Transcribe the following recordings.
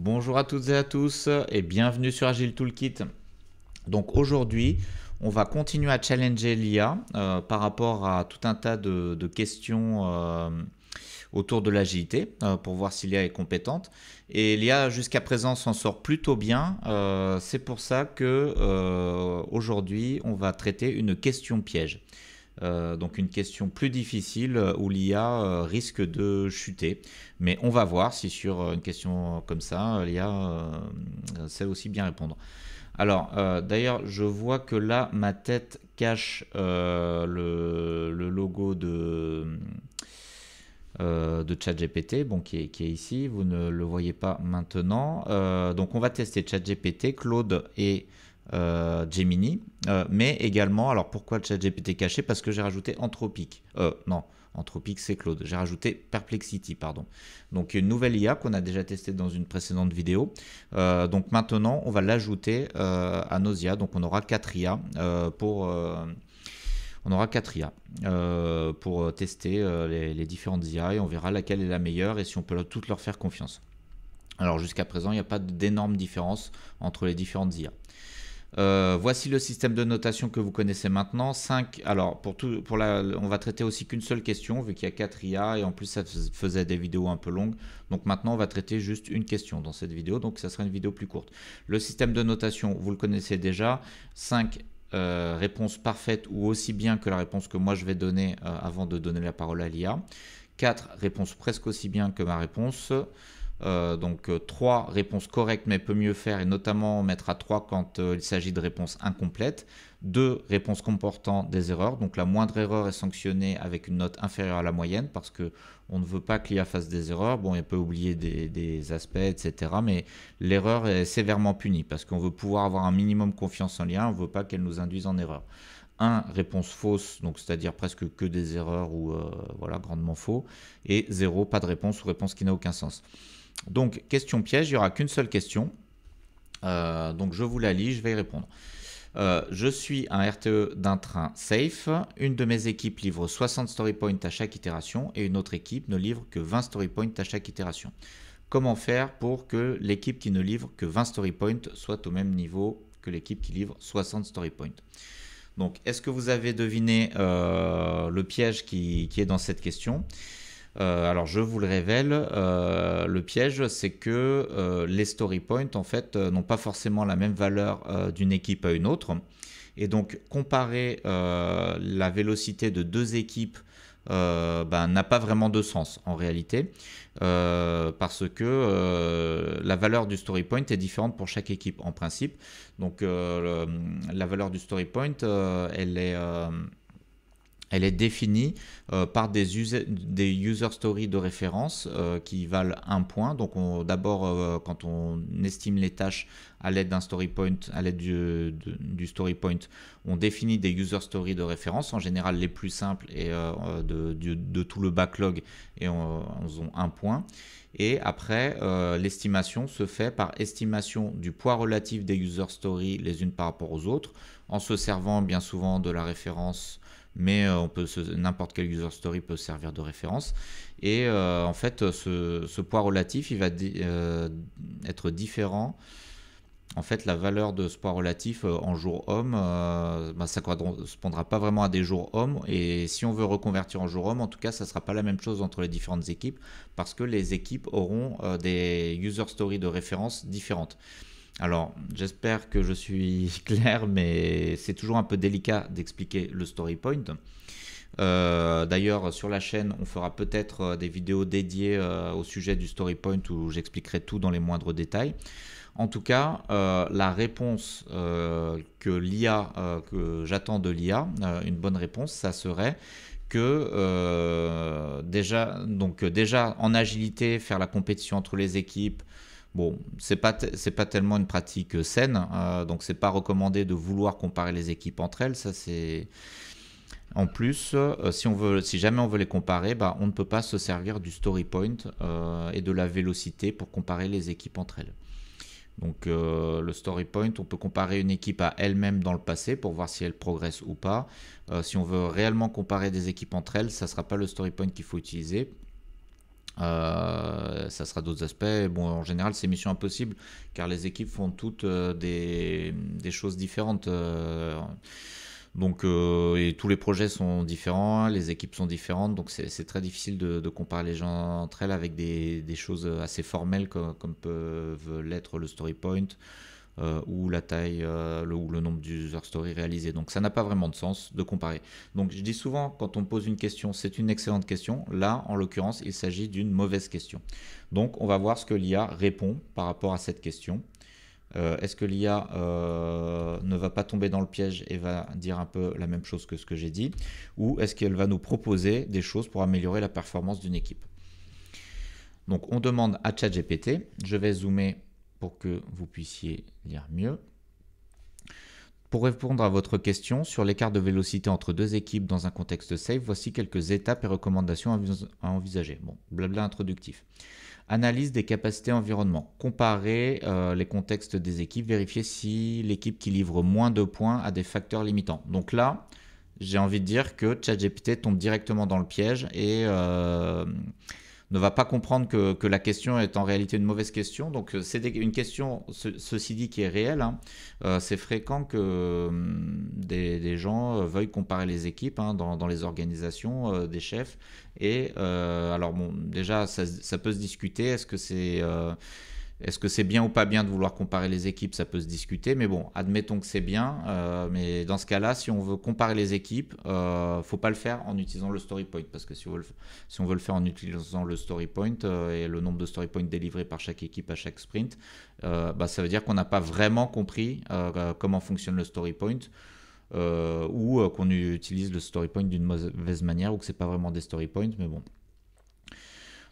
Bonjour à toutes et à tous et bienvenue sur Agile Toolkit. Donc aujourd'hui, on va continuer à challenger l'IA par rapport à tout un tas de questions autour de l'agilité pour voir si l'IA est compétente. Et l'IA jusqu'à présent s'en sort plutôt bien. C'est pour ça que aujourd'hui, on va traiter une question piège. Donc une question plus difficile où l'IA risque de chuter. Mais on va voir si sur une question comme ça, l'IA sait aussi bien répondre. Alors, d'ailleurs, je vois que là, ma tête cache le logo de ChatGPT, bon, qui est ici. Vous ne le voyez pas maintenant. Donc, on va tester ChatGPT, Claude et Gemini, mais également, alors pourquoi le ChatGPT caché? Parce que j'ai rajouté Anthropic. Non, Anthropic c'est Claude. J'ai rajouté Perplexity, pardon. Donc une nouvelle IA qu'on a déjà testée dans une précédente vidéo. Donc maintenant, on va l'ajouter à nos IA. Donc on aura 4 IA on aura 4 IA pour tester les différentes IA et on verra laquelle est la meilleure et si on peut toutes leur faire confiance. Alors jusqu'à présent, il n'y a pas d'énorme différence entre les différentes IA. Voici le système de notation que vous connaissez maintenant. 5, alors on va traiter aussi qu'une seule question vu qu'il y a 4 IA et en plus ça faisait des vidéos un peu longues. Donc maintenant on va traiter juste une question dans cette vidéo, donc ça sera une vidéo plus courte. Le système de notation, vous le connaissez déjà. 5 réponses parfaites ou aussi bien que la réponse que moi je vais donner avant de donner la parole à l'IA. 4 réponses presque aussi bien que ma réponse. Donc 3 réponses correctes mais peut mieux faire et notamment mettre à 3 quand il s'agit de réponses incomplètes. 2 réponses comportant des erreurs, donc la moindre erreur est sanctionnée avec une note inférieure à la moyenne parce que on ne veut pas que l'IA fasse des erreurs. Bon, elle peut oublier des aspects, etc. Mais l'erreur est sévèrement punie parce qu'on veut pouvoir avoir un minimum confiance en l'IA, on ne veut pas qu'elle nous induise en erreur. 1 réponse fausse, donc c'est-à-dire presque que des erreurs ou voilà, grandement faux. Et 0 pas de réponse ou réponse qui n'a aucun sens. Donc, question piège, il n'y aura qu'une seule question. Donc, je vous la lis, je vais y répondre. Je suis un RTE d'un train safe. Une de mes équipes livre 60 story points à chaque itération et une autre équipe ne livre que 20 story points à chaque itération. Comment faire pour que l'équipe qui ne livre que 20 story points soit au même niveau que l'équipe qui livre 60 story points? Donc, est-ce que vous avez deviné le piège qui est dans cette question? Alors je vous le révèle, le piège c'est que les story points en fait n'ont pas forcément la même valeur d'une équipe à une autre. Et donc comparer la vélocité de deux équipes n'a pas vraiment de sens en réalité parce que la valeur du story point est différente pour chaque équipe en principe. Donc la valeur du story point elle est définie par des user stories de référence qui valent 1 point. Donc d'abord, quand on estime les tâches à l'aide d'un story point, à l'aide du story point, on définit des user stories de référence, en général les plus simples et de tout le backlog, et on ont 1 point. Et après, l'estimation se fait par estimation du poids relatif des user stories les unes par rapport aux autres, en se servant bien souvent de la référence, mais n'importe quel user story peut servir de référence. Et en fait, ce poids relatif, il va être différent. En fait, la valeur de ce poids relatif en jour homme, ça ne correspondra pas vraiment à des jours hommes. Et si on veut reconvertir en jour homme, en tout cas, ça ne sera pas la même chose entre les différentes équipes parce que les équipes auront des user stories de référence différentes. Alors, j'espère que je suis clair, mais c'est toujours un peu délicat d'expliquer le story point. D'ailleurs, sur la chaîne, on fera peut-être des vidéos dédiées au sujet du story point où j'expliquerai tout dans les moindres détails. En tout cas, la réponse que l'IA, que j'attends de l'IA, une bonne réponse, ça serait que déjà en agilité, faire la compétition entre les équipes. Bon, c'est pas tellement une pratique saine, donc c'est pas recommandé de vouloir comparer les équipes entre elles. Ça c'est en plus, si jamais on veut les comparer, on ne peut pas se servir du story point et de la vélocité pour comparer les équipes entre elles. Donc le story point, on peut comparer une équipe à elle-même dans le passé pour voir si elle progresse ou pas. Si on veut réellement comparer des équipes entre elles, ça ne sera pas le story point qu'il faut utiliser. Ça sera d'autres aspects. Bon, en général, c'est mission impossible car les équipes font toutes des choses différentes. Donc, et tous les projets sont différents, les équipes sont différentes, donc c'est très difficile de comparer les gens entre elles avec des choses assez formelles comme peuvent l'être le story point ou la taille ou le nombre d'user stories réalisés. Donc ça n'a pas vraiment de sens de comparer. Donc je dis souvent quand on me pose une question, c'est une excellente question. Là, en l'occurrence, il s'agit d'une mauvaise question. Donc on va voir ce que l'IA répond par rapport à cette question. Est-ce que l'IA ne va pas tomber dans le piège et va dire un peu la même chose que ce que j'ai dit, ou est-ce qu'elle va nous proposer des choses pour améliorer la performance d'une équipe? Donc on demande à ChatGPT, je vais zoomer pour que vous puissiez lire mieux. Pour répondre à votre question sur l'écart de vélocité entre deux équipes dans un contexte safe, voici quelques étapes et recommandations à envisager. Bon, blabla introductif. Analyse des capacités environnement. Comparer les contextes des équipes, vérifier si l'équipe qui livre moins de points a des facteurs limitants. Donc là, j'ai envie de dire que ChatGPT tombe directement dans le piège et ne va pas comprendre que la question est en réalité une mauvaise question. Donc c'est une question, ceci dit, qui est réelle. Hein. C'est fréquent que des gens veuillent comparer les équipes dans les organisations des chefs. Et alors bon, déjà, ça peut se discuter. Est-ce que c'est bien ou pas bien de vouloir comparer les équipes? Ça peut se discuter, mais bon, admettons que c'est bien. Mais dans ce cas-là, si on veut comparer les équipes, faut pas le faire en utilisant le story point, parce que si on veut le faire en utilisant le story point et le nombre de story points délivrés par chaque équipe à chaque sprint, ça veut dire qu'on n'a pas vraiment compris comment fonctionne le story point. Ou qu'on utilise le story point d'une mauvaise manière, ou que c'est pas vraiment des story points, mais bon.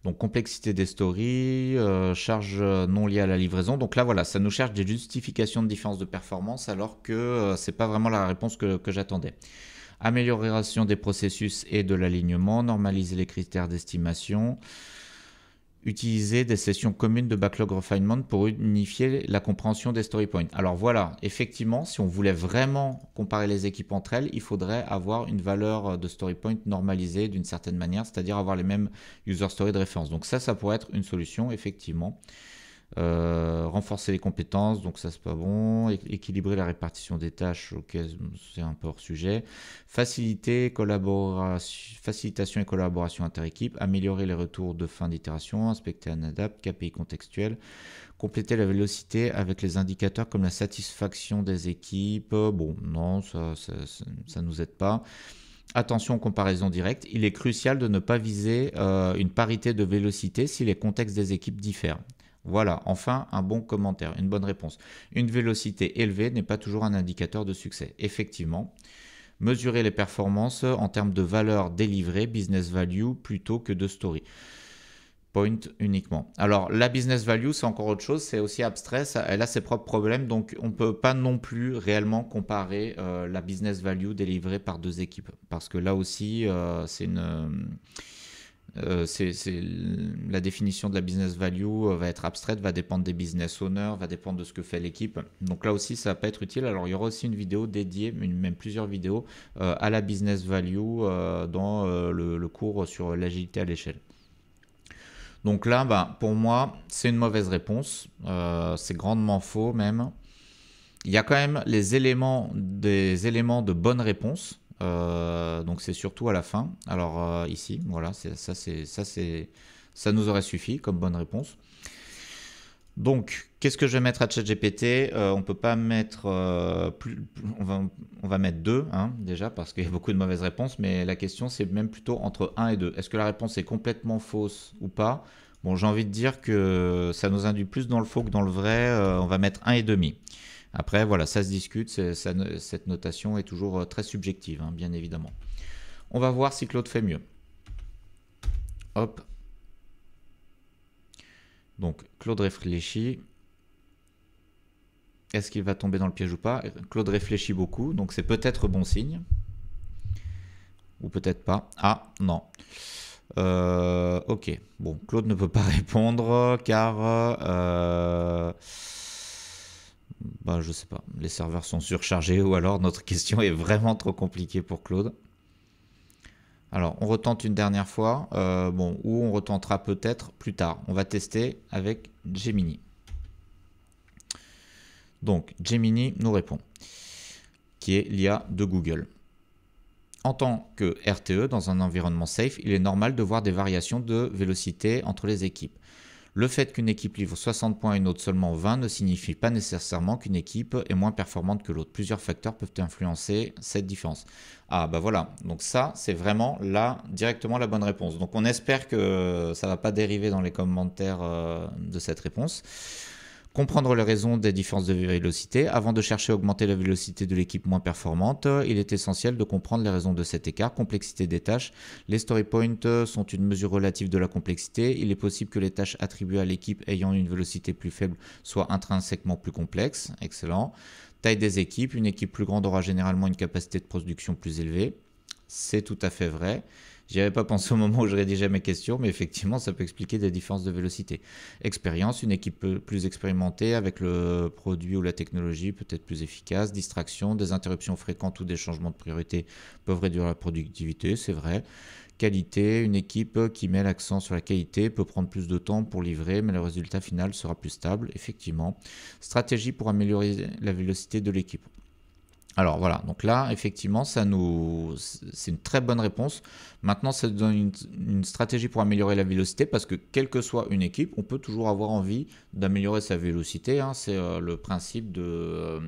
Donc complexité des stories, charge non liée à la livraison. Donc là voilà, ça nous cherche des justifications de différence de performance alors que c'est pas vraiment la réponse que j'attendais. Amélioration des processus et de l'alignement, normaliser les critères d'estimation, utiliser des sessions communes de backlog refinement pour unifier la compréhension des story points. Alors voilà, effectivement, si on voulait vraiment comparer les équipes entre elles, il faudrait avoir une valeur de story point normalisée d'une certaine manière, c'est-à-dire avoir les mêmes user stories de référence. Donc ça pourrait être une solution, effectivement. Renforcer les compétences, donc ça c'est pas bon. Équilibrer la répartition des tâches, ok, c'est un peu hors sujet. Facilitation et collaboration inter-équipe. Améliorer les retours de fin d'itération. Inspecter un adapt, KPI contextuel. Compléter la vélocité avec les indicateurs comme la satisfaction des équipes. Bon, non, ça nous aide pas. Attention aux comparaisons directes. Il est crucial de ne pas viser une parité de vélocité si les contextes des équipes diffèrent. Voilà, enfin un bon commentaire, une bonne réponse. Une vélocité élevée n'est pas toujours un indicateur de succès. Effectivement, mesurer les performances en termes de valeur délivrée, business value, plutôt que de story point uniquement. Alors la business value, c'est encore autre chose, c'est aussi abstrait, elle a ses propres problèmes, donc on ne peut pas non plus réellement comparer la business value délivrée par deux équipes, parce que là aussi, c'est la définition de la business value va être abstraite, va dépendre des business owners, va dépendre de ce que fait l'équipe. Donc là aussi, ça va pas être utile. Alors il y aura aussi une vidéo dédiée, même plusieurs vidéos à la business value dans le cours sur l'agilité à l'échelle. Donc là, pour moi, c'est une mauvaise réponse. C'est grandement faux même. Il y a quand même des éléments de bonne réponse. Donc c'est surtout à la fin. Alors ici, voilà, ça nous aurait suffi comme bonne réponse. Donc, qu'est-ce que je vais mettre à ChatGPT? On peut pas mettre on va mettre 2 déjà parce qu'il y a beaucoup de mauvaises réponses, mais la question c'est même plutôt entre 1 et 2. Est-ce que la réponse est complètement fausse ou pas? Bon, j'ai envie de dire que ça nous induit plus dans le faux que dans le vrai. On va mettre 1,5. Après, voilà, ça se discute. Cette notation est toujours très subjective, bien évidemment. On va voir si Claude fait mieux. Hop. Donc, Claude réfléchit. Est-ce qu'il va tomber dans le piège ou pas? Claude réfléchit beaucoup, donc c'est peut-être bon signe. Ou peut-être pas. Ah, non. Ok. Bon, Claude ne peut pas répondre car... je sais pas. Les serveurs sont surchargés ou alors notre question est vraiment trop compliquée pour Claude. Alors, on retente une dernière fois, bon, ou on retentera peut-être plus tard. On va tester avec Gemini. Donc, Gemini nous répond, qui est l'IA de Google. En tant que RTE, dans un environnement safe, il est normal de voir des variations de vélocité entre les équipes. Le fait qu'une équipe livre 60 points et une autre seulement 20 ne signifie pas nécessairement qu'une équipe est moins performante que l'autre. Plusieurs facteurs peuvent influencer cette différence. Ah bah voilà, donc ça c'est vraiment là directement la bonne réponse. Donc on espère que ça ne va pas dériver dans les commentaires de cette réponse. Comprendre les raisons des différences de vélocité. Avant de chercher à augmenter la vélocité de l'équipe moins performante, il est essentiel de comprendre les raisons de cet écart. Complexité des tâches. Les story points sont une mesure relative de la complexité. Il est possible que les tâches attribuées à l'équipe ayant une vélocité plus faible soient intrinsèquement plus complexes. Excellent. Taille des équipes. Une équipe plus grande aura généralement une capacité de production plus élevée. C'est tout à fait vrai. J'y avais pas pensé au moment où je rédigeais mes questions, mais effectivement, ça peut expliquer des différences de vélocité. Expérience, une équipe plus expérimentée avec le produit ou la technologie peut-être plus efficace. Distraction, des interruptions fréquentes ou des changements de priorité peuvent réduire la productivité, c'est vrai. Qualité, une équipe qui met l'accent sur la qualité peut prendre plus de temps pour livrer, mais le résultat final sera plus stable, effectivement. Stratégie pour améliorer la vélocité de l'équipe. Alors voilà, donc là, effectivement, c'est une très bonne réponse. Maintenant, ça nous donne une stratégie pour améliorer la vélocité parce que quelle que soit une équipe, on peut toujours avoir envie d'améliorer sa vélocité, hein. C'est le principe de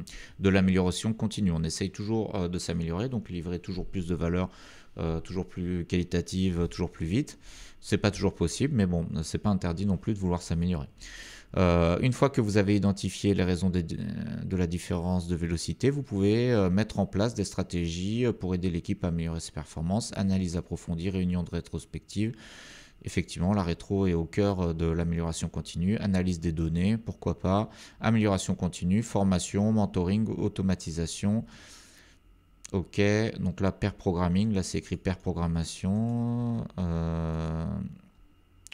l'amélioration continue. On essaye toujours de s'améliorer, donc livrer toujours plus de valeur, toujours plus qualitative, toujours plus vite. C'est pas toujours possible, mais bon, c'est pas interdit non plus de vouloir s'améliorer. Une fois que vous avez identifié les raisons de la différence de vélocité, vous pouvez mettre en place des stratégies pour aider l'équipe à améliorer ses performances, analyse approfondie, réunion de rétrospective. Effectivement, la rétro est au cœur de l'amélioration continue, analyse des données, pourquoi pas, amélioration continue, formation, mentoring, automatisation. Ok, donc là, pair programming, là c'est écrit pair programmation.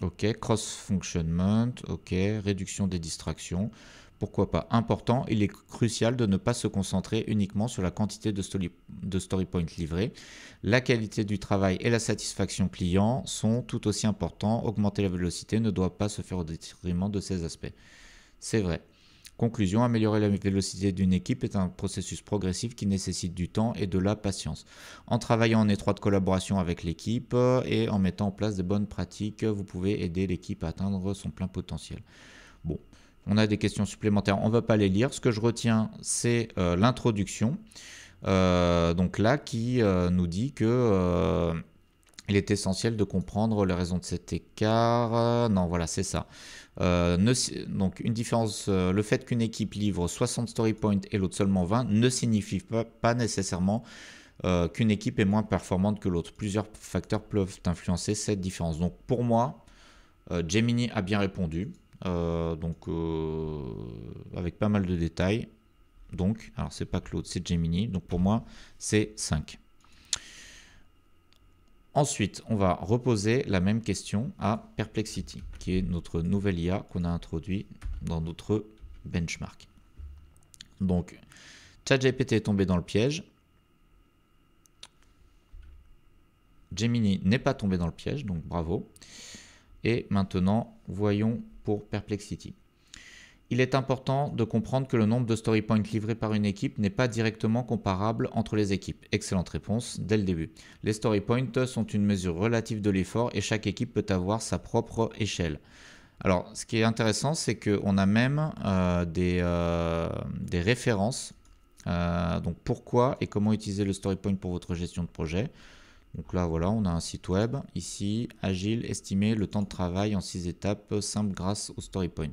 Ok, cross-functionment, ok, réduction des distractions. Pourquoi pas? Important, il est crucial de ne pas se concentrer uniquement sur la quantité de story points livrés. La qualité du travail et la satisfaction client sont tout aussi importants. Augmenter la vélocité ne doit pas se faire au détriment de ces aspects. C'est vrai. Conclusion, améliorer la vélocité d'une équipe est un processus progressif qui nécessite du temps et de la patience. En travaillant en étroite collaboration avec l'équipe et en mettant en place de bonnes pratiques, vous pouvez aider l'équipe à atteindre son plein potentiel. Bon, on a des questions supplémentaires, on ne va pas les lire. Ce que je retiens, c'est l'introduction. Donc là, qui nous dit que il est essentiel de comprendre les raisons de cet écart. Non, voilà, c'est ça. Donc une différence, le fait qu'une équipe livre 60 story points et l'autre seulement 20 ne signifie pas nécessairement qu'une équipe est moins performante que l'autre. Plusieurs facteurs peuvent influencer cette différence. Donc pour moi, Gemini a bien répondu, avec pas mal de détails. Donc, alors c'est pas Claude, c'est Gemini. Donc pour moi, c'est 5. Ensuite, on va reposer la même question à Perplexity, qui est notre nouvelle IA qu'on a introduit dans notre benchmark. Donc, ChatGPT est tombé dans le piège. Gemini n'est pas tombé dans le piège, donc bravo. Et maintenant, voyons pour Perplexity. Il est important de comprendre que le nombre de story points livrés par une équipe n'est pas directement comparable entre les équipes. Excellente réponse dès le début. Les story points sont une mesure relative de l'effort et chaque équipe peut avoir sa propre échelle. Alors, ce qui est intéressant, c'est qu'on a même des références. Donc, pourquoi et comment utiliser le story point pour votre gestion de projet. Donc là, voilà, on a un site web. Ici, agile, estimer le temps de travail en 6 étapes, simple grâce au story point.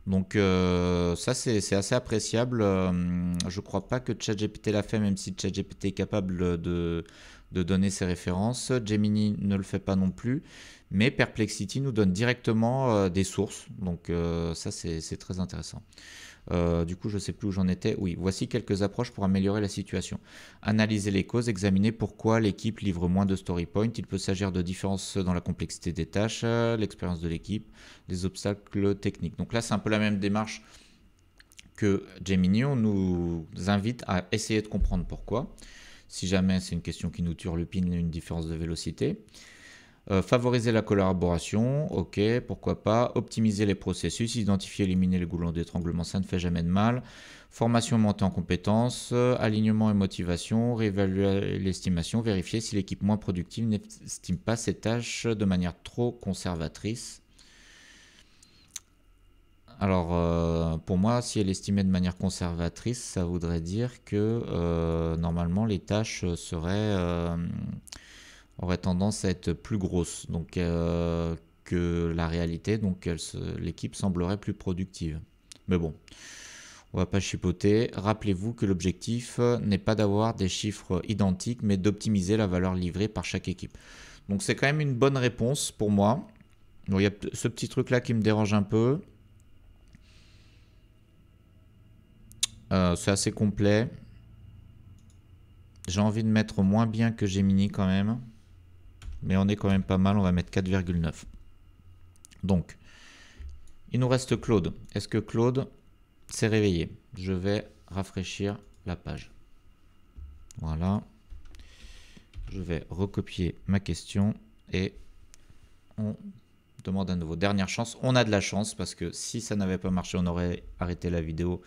Donc ça c'est assez appréciable. Je ne crois pas que ChatGPT l'a fait, même si ChatGPT est capable de donner ses références. Gemini ne le fait pas non plus, mais Perplexity nous donne directement des sources. Donc ça c'est très intéressant. Du coup, je ne sais plus où j'en étais. Oui, voici quelques approches pour améliorer la situation. Analyser les causes, examiner pourquoi l'équipe livre moins de story points. Il peut s'agir de différences dans la complexité des tâches, l'expérience de l'équipe, les obstacles techniques. Donc là, c'est un peu la même démarche que Gemini. On nous invite à essayer de comprendre pourquoi. si jamais c'est une question qui nous turlupine, une différence de vélocité. Favoriser la collaboration, ok, pourquoi pas. Optimiser les processus, identifier, éliminer les goulons d'étranglement, ça ne fait jamais de mal. Formation, montée en compétences, alignement et motivation, réévaluer l'estimation, vérifier si l'équipe moins productive n'estime pas ses tâches de manière trop conservatrice. Alors, pour moi, si elle estimait de manière conservatrice, ça voudrait dire que normalement les tâches auraient tendance à être plus grosses que la réalité, donc l'équipe semblerait plus productive. Mais bon, on va pas chipoter. Rappelez-vous que l'objectif n'est pas d'avoir des chiffres identiques, mais d'optimiser la valeur livrée par chaque équipe. Donc c'est quand même une bonne réponse pour moi. Bon, il y a ce petit truc là qui me dérange un peu. C'est assez complet. J'ai envie de mettre moins bien que Gemini quand même. Mais on est quand même pas mal, on va mettre 4,9. Donc, il nous reste Claude. Est-ce que Claude s'est réveillé? Je vais rafraîchir la page. Voilà. Je vais recopier ma question et on demande à nouveau. Dernière chance. On a de la chance parce que si ça n'avait pas marché, on aurait arrêté la vidéo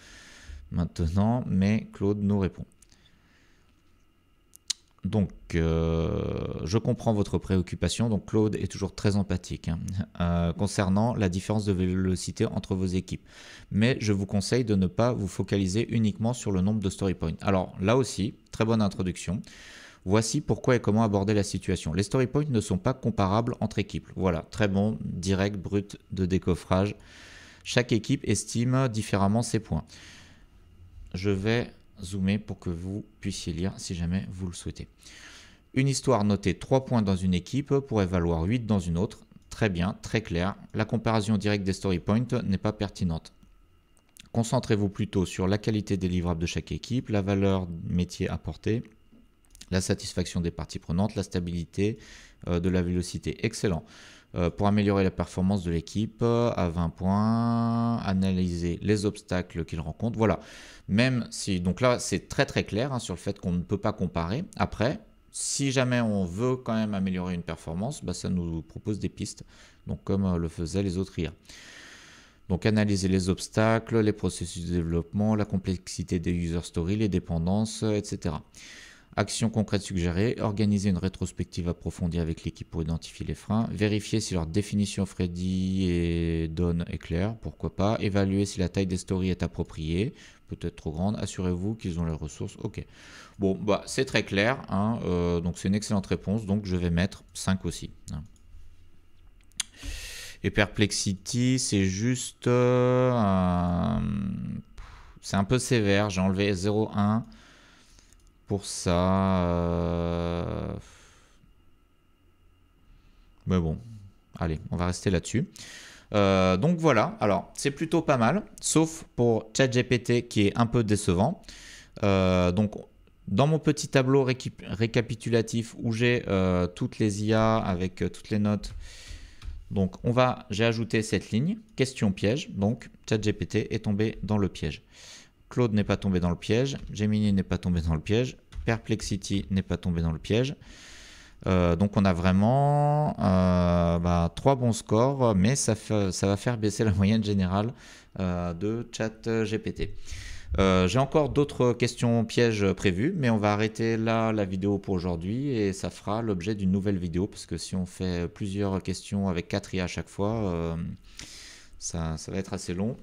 maintenant. Mais Claude nous répond. Donc, je comprends votre préoccupation. Donc, Claude est toujours très empathique concernant la différence de vélocité entre vos équipes. Mais je vous conseille de ne pas vous focaliser uniquement sur le nombre de story points. Alors, là aussi, très bonne introduction. Voici pourquoi et comment aborder la situation. Les story points ne sont pas comparables entre équipes. Voilà, très bon, direct, brut de décoffrage. Chaque équipe estime différemment ses points. Je vais zoomer pour que vous puissiez lire si jamais vous le souhaitez. Une histoire notée 3 points dans une équipe pourrait valoir 8 dans une autre. Très bien, très clair. La comparaison directe des story points n'est pas pertinente. Concentrez-vous plutôt sur la qualité des livrables de chaque équipe, la valeur métier apportée, la satisfaction des parties prenantes, la stabilité de la vélocité. Excellent. Pour améliorer la performance de l'équipe à 20 points, analyser les obstacles qu'il rencontre. Voilà, même si, donc là c'est très très clair sur le fait qu'on ne peut pas comparer. Après, si jamais on veut quand même améliorer une performance, ça nous propose des pistes, donc comme le faisaient les autres IA. Donc analyser les obstacles, les processus de développement, la complexité des user stories, les dépendances, etc. Actions concrètes suggérées, organiser une rétrospective approfondie avec l'équipe pour identifier les freins, vérifier si leur définition Freddy et Don est claire, pourquoi pas, évaluer si la taille des stories est appropriée, peut-être trop grande, assurez-vous qu'ils ont les ressources, ok. Bon, c'est très clair, donc c'est une excellente réponse, donc je vais mettre 5 aussi. Et Perplexity, c'est juste... c'est un peu sévère, j'ai enlevé 0,1. Pour ça, mais bon, allez, on va rester là-dessus. Donc voilà, alors c'est plutôt pas mal, sauf pour ChatGPT qui est un peu décevant. Donc dans mon petit tableau récapitulatif où j'ai toutes les IA avec toutes les notes, donc j'ai ajouté cette ligne, question piège, donc ChatGPT est tombé dans le piège. Claude n'est pas tombé dans le piège, Gemini n'est pas tombé dans le piège, Perplexity n'est pas tombé dans le piège. Donc on a vraiment 3 bons scores, mais ça va faire baisser la moyenne générale de ChatGPT. J'ai encore d'autres questions pièges prévues, mais on va arrêter là la vidéo pour aujourd'hui et ça fera l'objet d'une nouvelle vidéo, parce que si on fait plusieurs questions avec 4 IA à chaque fois, ça va être assez long.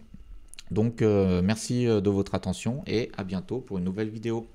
Donc merci de votre attention et à bientôt pour une nouvelle vidéo.